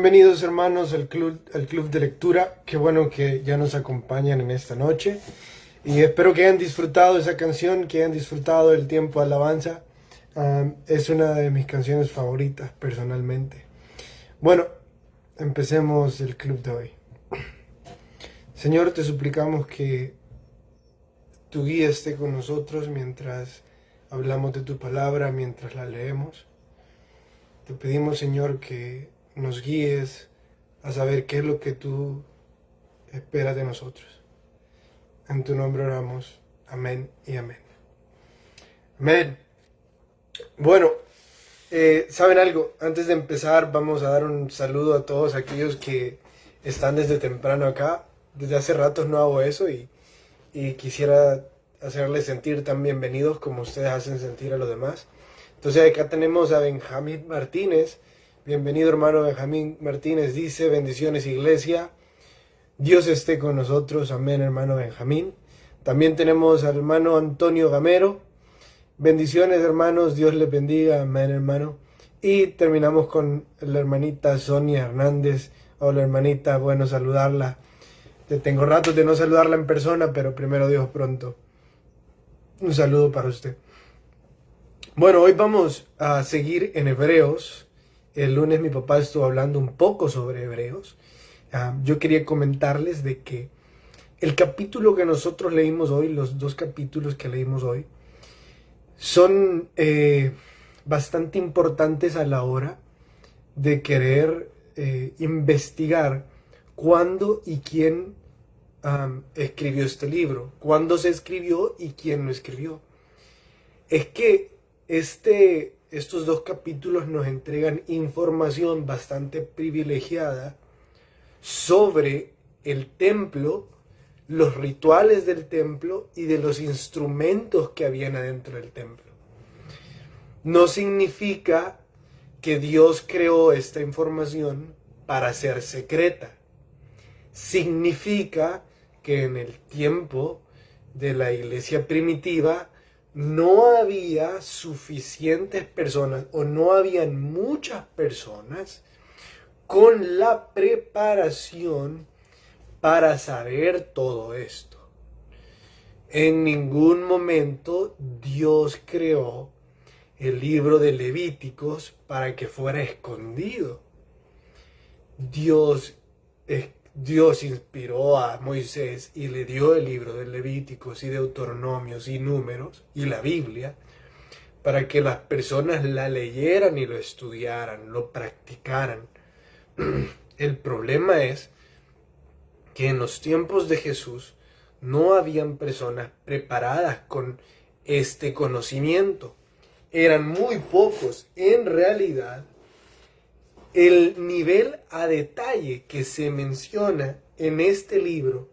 Bienvenidos hermanos al club de lectura. Qué bueno que ya nos acompañan en esta noche. Y espero que hayan disfrutado esa canción, que hayan disfrutado el tiempo de alabanza. Es una de mis canciones favoritas personalmente. Bueno, empecemos el club de hoy. Señor, te suplicamos que tu guía esté con nosotros mientras hablamos de tu palabra, mientras la leemos. Te pedimos, Señor, que nos guíes a saber qué es lo que tú esperas de nosotros. En tu nombre oramos. Amén y amén. Amén. Bueno, ¿saben algo? Antes de empezar, vamos a dar un saludo a todos aquellos que están desde temprano acá. Desde hace ratos no hago eso y quisiera hacerles sentir tan bienvenidos como ustedes hacen sentir a los demás. Entonces acá tenemos a Benjamín Martínez. Bienvenido hermano Benjamín Martínez, dice: bendiciones iglesia, Dios esté con nosotros, amén hermano Benjamín. También tenemos al hermano Antonio Gamero, bendiciones hermanos, Dios les bendiga, amén hermano. Y terminamos con la hermanita Sonia Hernández. Hola hermanita, bueno saludarla. Tengo ratos de no saludarla en persona, pero primero Dios pronto. Un saludo para usted. Bueno, hoy vamos a seguir en Hebreos. El lunes mi papá estuvo hablando un poco sobre Hebreos. Yo quería comentarles de que el capítulo que nosotros leímos hoy, los dos capítulos que leímos hoy, son bastante importantes a la hora de querer investigar cuándo y quién escribió este libro, cuándo se escribió y quién lo escribió. Es que estos dos capítulos nos entregan información bastante privilegiada sobre el templo, los rituales del templo y de los instrumentos que habían adentro del templo. No significa que Dios creó esta información para ser secreta. Significa que en el tiempo de la iglesia primitiva no había suficientes personas o no habían muchas personas con la preparación para saber todo esto. En ningún momento Dios creó el libro de Levíticos para que fuera escondido. Dios inspiró a Moisés y le dio el libro de Levíticos y Deuteronomios y Números y la Biblia para que las personas la leyeran y lo estudiaran, lo practicaran. El problema es que en los tiempos de Jesús no habían personas preparadas con este conocimiento. Eran muy pocos. En realidad, el nivel a detalle que se menciona en este libro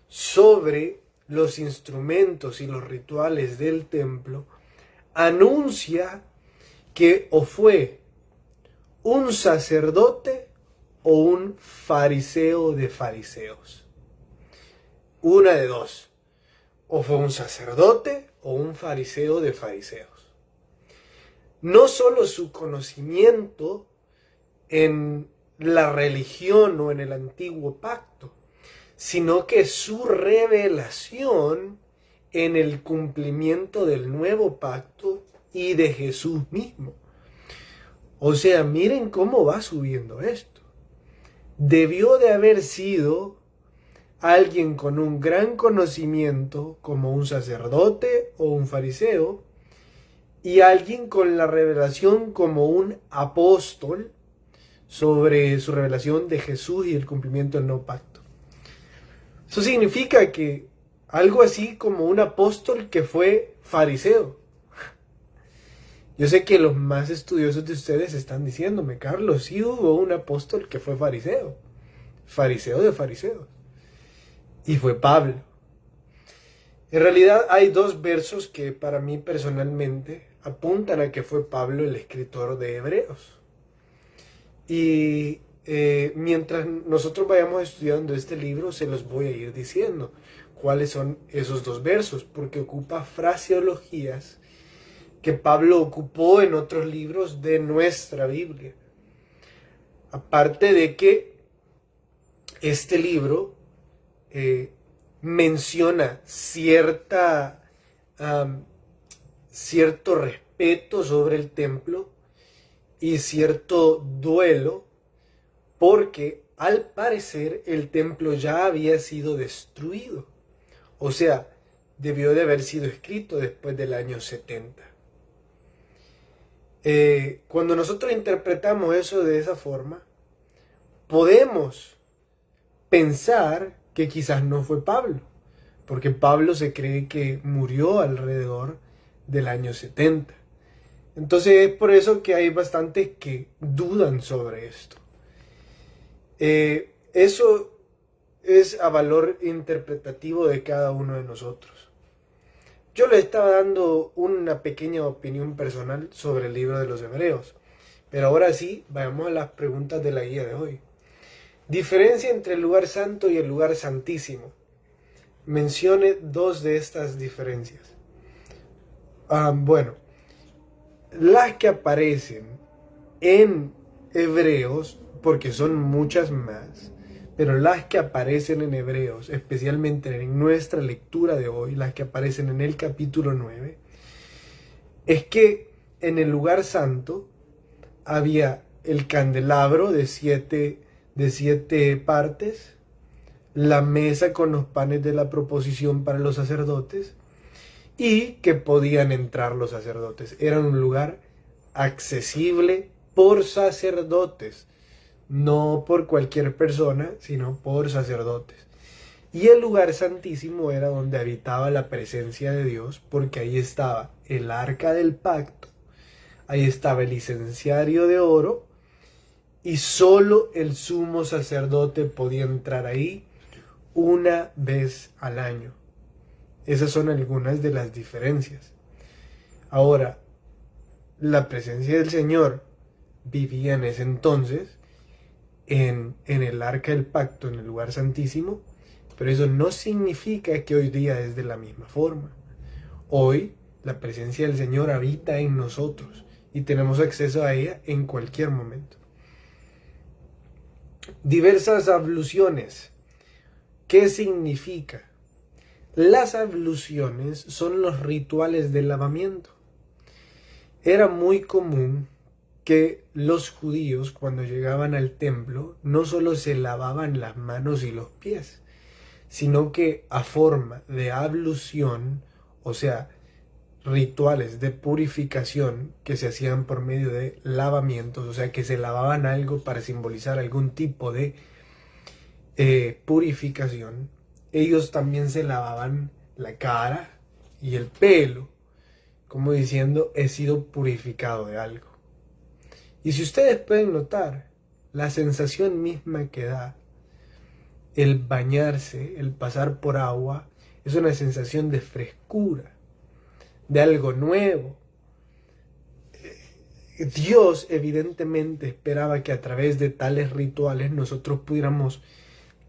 sobre los instrumentos y los rituales del templo anuncia que o fue un sacerdote o un fariseo de fariseos. Una de dos. O fue un sacerdote o un fariseo de fariseos. No solo su conocimiento en la religión o en el antiguo pacto, sino que su revelación en el cumplimiento del nuevo pacto y de Jesús mismo. O sea, miren cómo va subiendo esto. Debió de haber sido alguien con un gran conocimiento, como un sacerdote o un fariseo, y alguien con la revelación como un apóstol, sobre su revelación de Jesús y el cumplimiento del nuevo pacto. Eso significa que algo así como un apóstol que fue fariseo. Yo sé que los más estudiosos de ustedes están diciéndome: Carlos, sí hubo un apóstol que fue fariseo. Fariseo de fariseos. Y fue Pablo. En realidad hay dos versos que para mí personalmente apuntan a que fue Pablo el escritor de Hebreos. Y mientras nosotros vayamos estudiando este libro, se los voy a ir diciendo cuáles son esos dos versos, porque ocupa fraseologías que Pablo ocupó en otros libros de nuestra Biblia. Aparte de que este libro menciona cierto respeto sobre el templo y cierto duelo, porque al parecer el templo ya había sido destruido. O sea, debió de haber sido escrito después del año 70. Cuando nosotros interpretamos eso de esa forma, podemos pensar que quizás no fue Pablo, porque Pablo se cree que murió alrededor del año 70. Entonces es por eso que hay bastantes que dudan sobre esto. Eso es a valor interpretativo de cada uno de nosotros. Yo le estaba dando una pequeña opinión personal sobre el libro de los Hebreos, pero ahora sí, vayamos a las preguntas de la guía de hoy. Diferencia entre el lugar santo y el lugar santísimo. Mencione dos de estas diferencias. Bueno, las que aparecen en Hebreos, porque son muchas más, pero las que aparecen en Hebreos, especialmente en nuestra lectura de hoy, las que aparecen en el capítulo 9, es que en el lugar santo había el candelabro de siete partes, la mesa con los panes de la proposición para los sacerdotes, y que podían entrar los sacerdotes. Era un lugar accesible por sacerdotes, no por cualquier persona, sino por sacerdotes. Y el lugar santísimo era donde habitaba la presencia de Dios, porque ahí estaba el arca del pacto, ahí estaba el incensario de oro, y solo el sumo sacerdote podía entrar ahí una vez al año. Esas son algunas de las diferencias. Ahora, la presencia del Señor vivía en ese entonces en el arca del pacto, en el lugar santísimo, pero eso no significa que hoy día es de la misma forma. Hoy la presencia del Señor habita en nosotros y tenemos acceso a ella en cualquier momento. Diversas abluciones. ¿Qué significa? Las abluciones son los rituales del lavamiento. Era muy común que los judíos, cuando llegaban al templo, no solo se lavaban las manos y los pies, sino que a forma de ablución, o sea, rituales de purificación que se hacían por medio de lavamientos, o sea, que se lavaban algo para simbolizar algún tipo de purificación, ellos también se lavaban la cara y el pelo, como diciendo, he sido purificado de algo. Y si ustedes pueden notar, la sensación misma que da el bañarse, el pasar por agua, es una sensación de frescura, de algo nuevo. Dios evidentemente esperaba que a través de tales rituales nosotros pudiéramos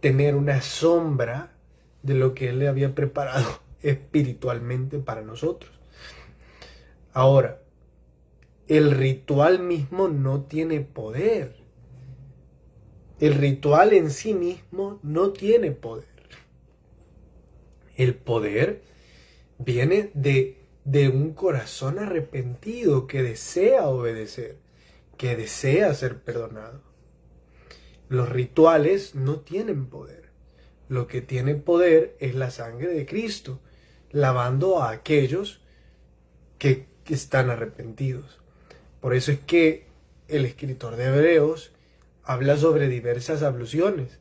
tener una sombra de lo que Él le había preparado espiritualmente para nosotros. Ahora, el ritual mismo no tiene poder. El ritual en sí mismo no tiene poder. El poder viene de un corazón arrepentido que desea obedecer, que desea ser perdonado. Los rituales no tienen poder. Lo que tiene poder es la sangre de Cristo, lavando a aquellos que están arrepentidos. Por eso es que el escritor de Hebreos habla sobre diversas abluciones,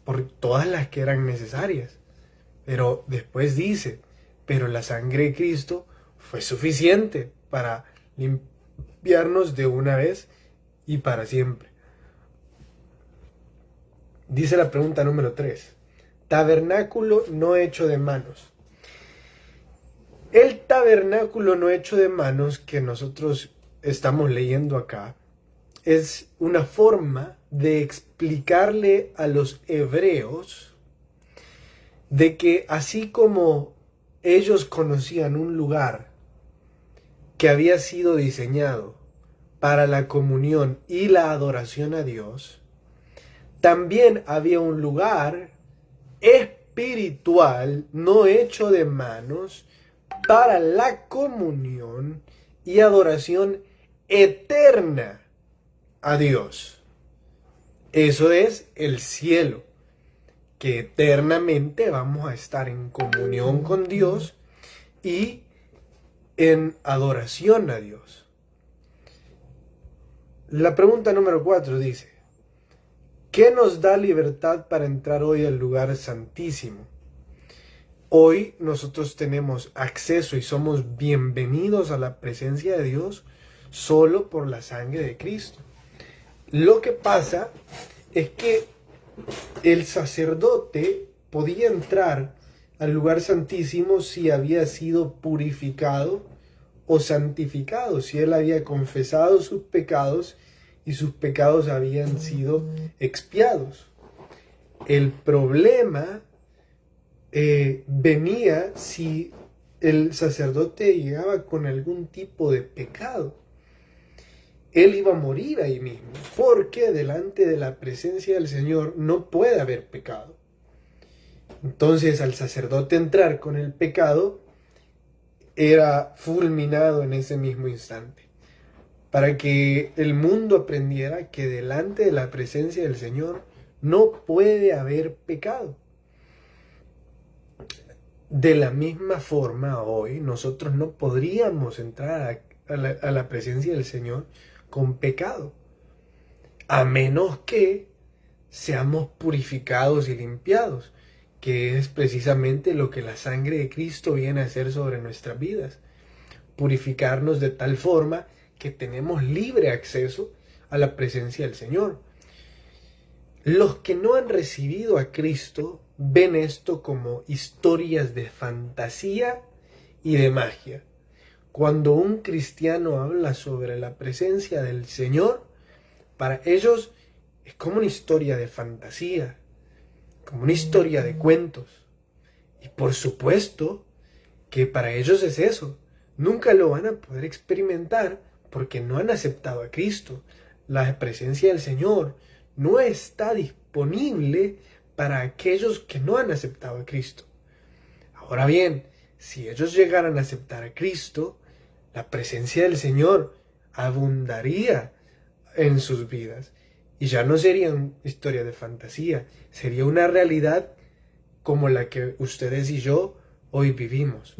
por todas las que eran necesarias. Pero después dice, pero la sangre de Cristo fue suficiente para limpiarnos de una vez y para siempre. Dice la pregunta número 3. Tabernáculo no hecho de manos. El tabernáculo no hecho de manos que nosotros estamos leyendo acá es una forma de explicarle a los hebreos de que así como ellos conocían un lugar que había sido diseñado para la comunión y la adoración a Dios, también había un lugar espiritual, no hecho de manos, para la comunión y adoración eterna a Dios. Eso es el cielo, que eternamente vamos a estar en comunión con Dios y en adoración a Dios. La pregunta número 4 dice: ¿qué nos da libertad para entrar hoy al lugar santísimo? Hoy nosotros tenemos acceso y somos bienvenidos a la presencia de Dios solo por la sangre de Cristo. Lo que pasa es que el sacerdote podía entrar al lugar santísimo si había sido purificado o santificado, si él había confesado sus pecados y sus pecados habían sido expiados. El problema venía si el sacerdote llegaba con algún tipo de pecado. Él iba a morir ahí mismo, porque delante de la presencia del Señor no puede haber pecado. Entonces, al sacerdote entrar con el pecado, era fulminado en ese mismo instante, para que el mundo aprendiera que delante de la presencia del Señor no puede haber pecado. De la misma forma, hoy nosotros no podríamos entrar a la presencia del Señor con pecado, a menos que seamos purificados y limpiados, que es precisamente lo que la sangre de Cristo viene a hacer sobre nuestras vidas. Purificarnos de tal forma que tenemos libre acceso a la presencia del Señor. Los que no han recibido a Cristo ven esto como historias de fantasía y de magia. Cuando un cristiano habla sobre la presencia del Señor, para ellos es como una historia de fantasía, como una historia de cuentos. Y por supuesto que para ellos es eso. Nunca lo van a poder experimentar porque no han aceptado a Cristo. La presencia del Señor no está disponible para aquellos que no han aceptado a Cristo. Ahora bien, si ellos llegaran a aceptar a Cristo, la presencia del Señor abundaría en sus vidas. Y ya no sería una historia de fantasía, sería una realidad como la que ustedes y yo hoy vivimos.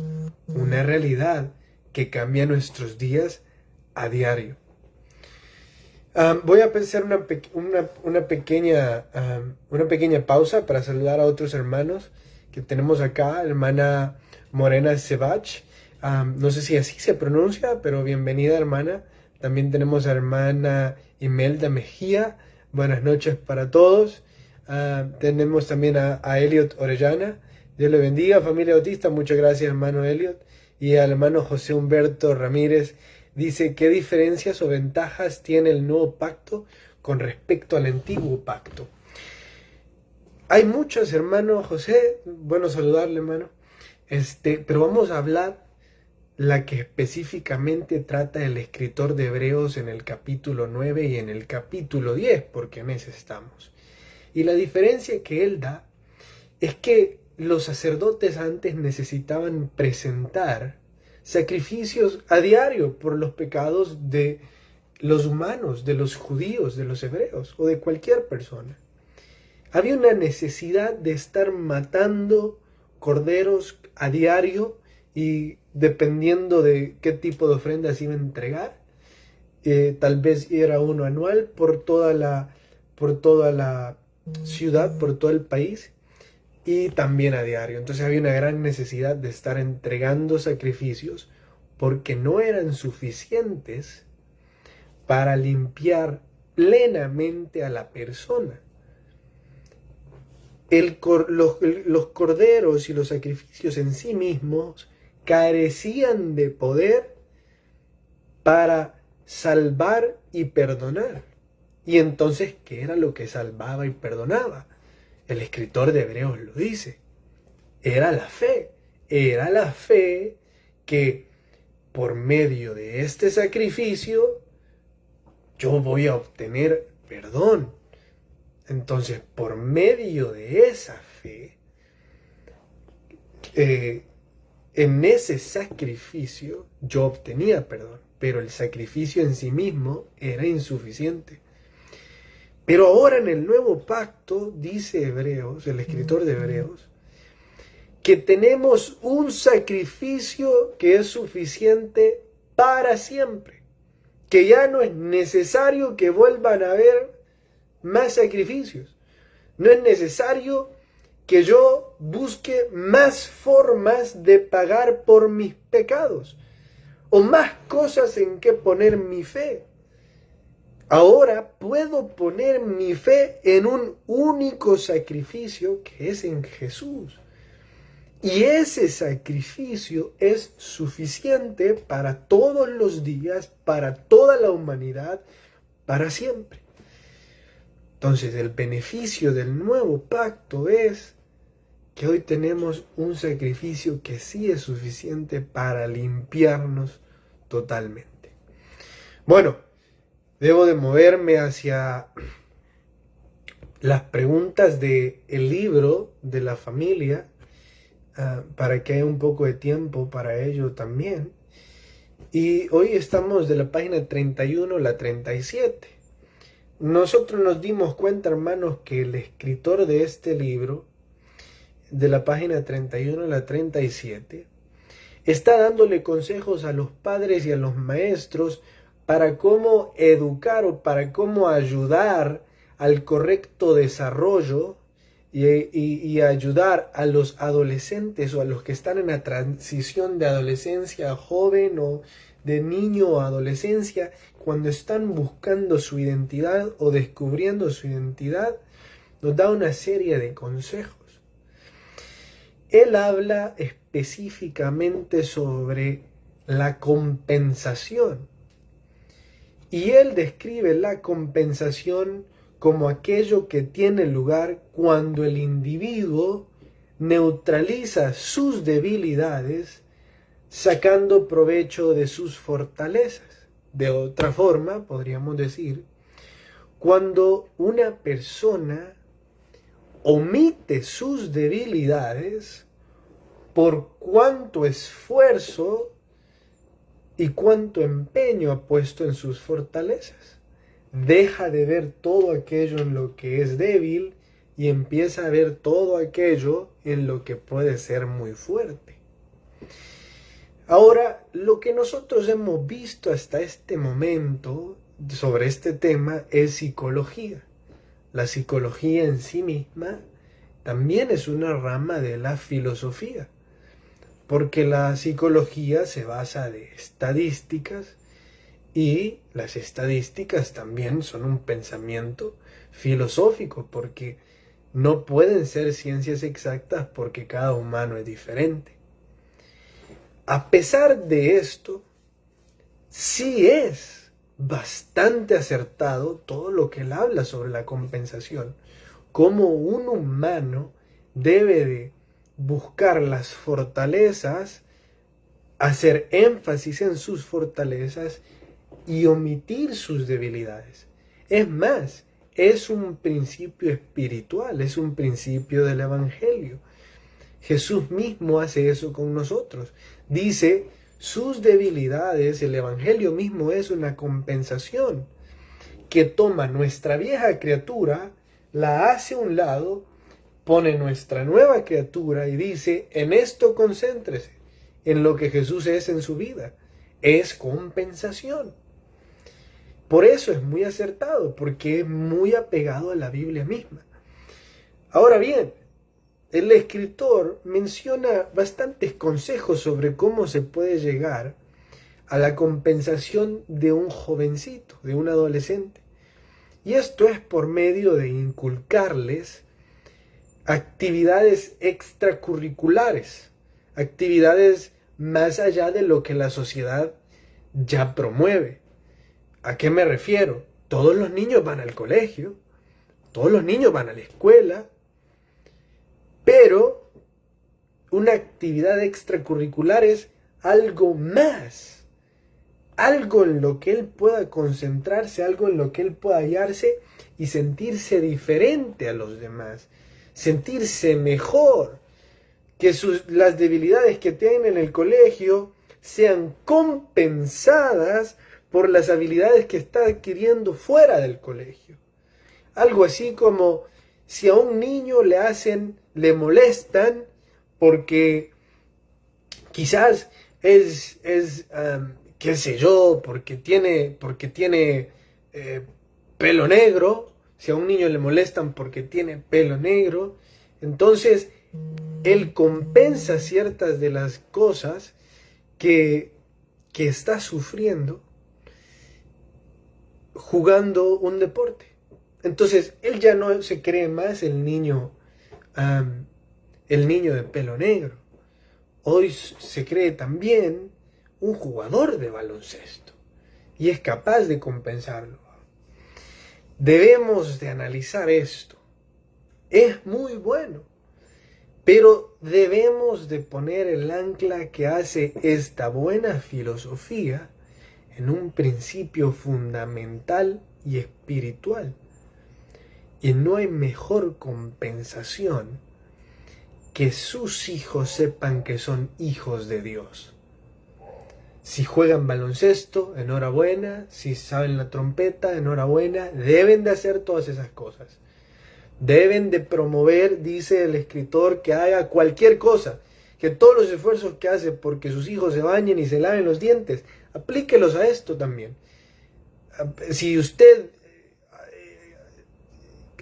Una realidad que cambia nuestros días a diario. Voy a hacer una pequeña pausa para saludar a otros hermanos que tenemos acá. Hermana Morena Sebach, no sé si así se pronuncia, pero bienvenida, hermana. También tenemos a hermana Imelda Mejía. Buenas noches para todos. Tenemos también a Elliot Orellana. Dios le bendiga, familia bautista. Muchas gracias, hermano Elliot. Y al hermano José Humberto Ramírez. Dice: ¿qué diferencias o ventajas tiene el nuevo pacto con respecto al antiguo pacto? Hay muchas, hermano José. Bueno saludarle, hermano. Pero vamos a hablar la que específicamente trata el escritor de Hebreos en el capítulo 9 y en el capítulo 10, porque en ese estamos. Y la diferencia que él da es que los sacerdotes antes necesitaban presentar sacrificios a diario por los pecados de los humanos, de los judíos, de los hebreos o de cualquier persona. Había una necesidad de estar matando corderos a diario y dependiendo de qué tipo de ofrendas iba a entregar, tal vez era uno anual por toda la ciudad, por todo el país, y también a diario. Entonces había una gran necesidad de estar entregando sacrificios porque no eran suficientes para limpiar plenamente a la persona. Los corderos y los sacrificios en sí mismos carecían de poder para salvar y perdonar. Y entonces, ¿qué era lo que salvaba y perdonaba? El escritor de Hebreos lo dice. Era la fe. Era la fe que por medio de este sacrificio yo voy a obtener perdón. Entonces, por medio de esa fe, en ese sacrificio yo obtenía perdón, pero el sacrificio en sí mismo era insuficiente. Pero ahora en el nuevo pacto, dice Hebreos, el escritor de Hebreos, que tenemos un sacrificio que es suficiente para siempre, que ya no es necesario que vuelvan a haber más sacrificios. No es necesario que yo busque más formas de pagar por mis pecados o más cosas en que poner mi fe. Ahora puedo poner mi fe en un único sacrificio que es en Jesús. Y ese sacrificio es suficiente para todos los días, para toda la humanidad, para siempre. Entonces el beneficio del nuevo pacto es que hoy tenemos un sacrificio que sí es suficiente para limpiarnos totalmente. Bueno, debo de moverme hacia las preguntas del libro de la familia, para que haya un poco de tiempo para ello también. Y hoy estamos de la página 31 a la 37. Nosotros nos dimos cuenta, hermanos, que el escritor de este libro, de la página 31 a la 37, está dándole consejos a los padres y a los maestros para cómo educar o para cómo ayudar al correcto desarrollo y ayudar a los adolescentes o a los que están en la transición de adolescencia a joven o de niño a adolescencia, cuando están buscando su identidad o descubriendo su identidad, nos da una serie de consejos. Él habla específicamente sobre la compensación. Y él describe la compensación como aquello que tiene lugar cuando el individuo neutraliza sus debilidades sacando provecho de sus fortalezas. De otra forma, podríamos decir, cuando una persona omite sus debilidades por cuánto esfuerzo y cuánto empeño ha puesto en sus fortalezas. Deja de ver todo aquello en lo que es débil y empieza a ver todo aquello en lo que puede ser muy fuerte. Ahora, lo que nosotros hemos visto hasta este momento sobre este tema es psicología. La psicología en sí misma también es una rama de la filosofía, porque la psicología se basa de estadísticas y las estadísticas también son un pensamiento filosófico, porque no pueden ser ciencias exactas porque cada humano es diferente. A pesar de esto, sí es bastante acertado todo lo que él habla sobre la compensación, cómo un humano debe de buscar las fortalezas, hacer énfasis en sus fortalezas y omitir sus debilidades. Es más, es un principio espiritual, es un principio del Evangelio. Jesús mismo hace eso con nosotros. Dice, sus debilidades, el Evangelio mismo es una compensación que toma nuestra vieja criatura, la hace a un lado, pone nuestra nueva criatura y dice, en esto concéntrese, en lo que Jesús es en su vida. Es compensación. Por eso es muy acertado, porque es muy apegado a la Biblia misma. Ahora bien, el escritor menciona bastantes consejos sobre cómo se puede llegar a la compensación de un jovencito, de un adolescente. Y esto es por medio de inculcarles actividades extracurriculares, actividades más allá de lo que la sociedad ya promueve. ¿A qué me refiero? Todos los niños van al colegio, todos los niños van a la escuela, pero una actividad extracurricular es algo más algo en lo que él pueda concentrarse, algo en lo que él pueda hallarse y sentirse diferente a los demás, sentirse mejor, que las debilidades que tienen en el colegio sean compensadas por las habilidades que está adquiriendo fuera del colegio. Algo así como si a un niño le molestan porque quizás qué sé yo, porque tiene pelo negro. Si a un niño le molestan porque tiene pelo negro, entonces él compensa ciertas de las cosas que está sufriendo jugando un deporte. Entonces él ya no se cree más el niño de pelo negro. Hoy se cree también un jugador de baloncesto y es capaz de compensarlo. Debemos de analizar esto. Es muy bueno, pero debemos de poner el ancla que hace esta buena filosofía en un principio fundamental y espiritual. Y no hay mejor compensación que sus hijos sepan que son hijos de Dios. Si juegan baloncesto, enhorabuena. Si saben la trompeta, enhorabuena. Deben de hacer todas esas cosas. Deben de promover, dice el escritor, que haga cualquier cosa. Que todos los esfuerzos que hace porque sus hijos se bañen y se laven los dientes, aplíquelos a esto también. Si usted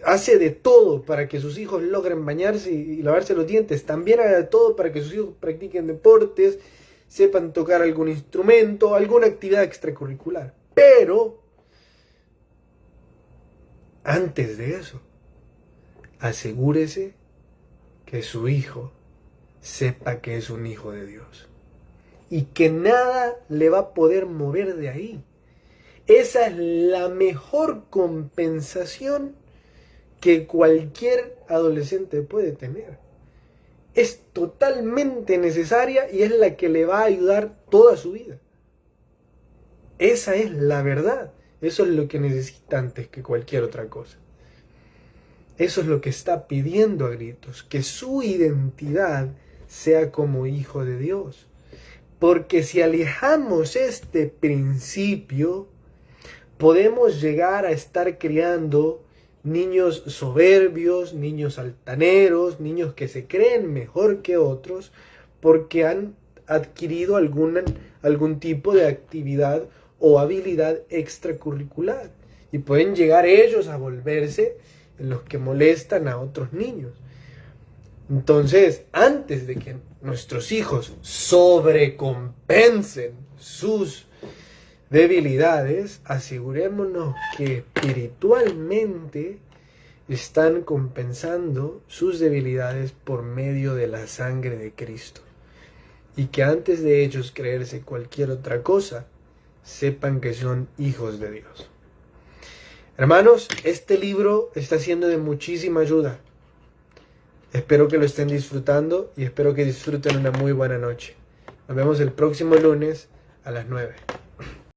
hace de todo para que sus hijos logren bañarse y lavarse los dientes, también haga de todo para que sus hijos practiquen deportes, sepan tocar algún instrumento, alguna actividad extracurricular. Pero, antes de eso, asegúrese que su hijo sepa que es un hijo de Dios y que nada le va a poder mover de ahí. Esa es la mejor compensación que cualquier adolescente puede tener. Es totalmente necesaria y es la que le va a ayudar toda su vida. Esa es la verdad. Eso es lo que necesita antes que cualquier otra cosa. Eso es lo que está pidiendo a gritos, que su identidad sea como hijo de Dios. Porque si alejamos este principio, podemos llegar a estar criando niños soberbios, niños altaneros, niños que se creen mejor que otros porque han adquirido algún tipo de actividad o habilidad extracurricular. Y pueden llegar ellos a volverse en los que molestan a otros niños. Entonces, antes de que nuestros hijos sobrecompensen sus debilidades, asegurémonos que espiritualmente están compensando sus debilidades por medio de la sangre de Cristo. Y que antes de ellos creerse cualquier otra cosa, sepan que son hijos de Dios. Hermanos, este libro está siendo de muchísima ayuda. Espero que lo estén disfrutando y espero que disfruten una muy buena noche. Nos vemos el próximo lunes a las 9.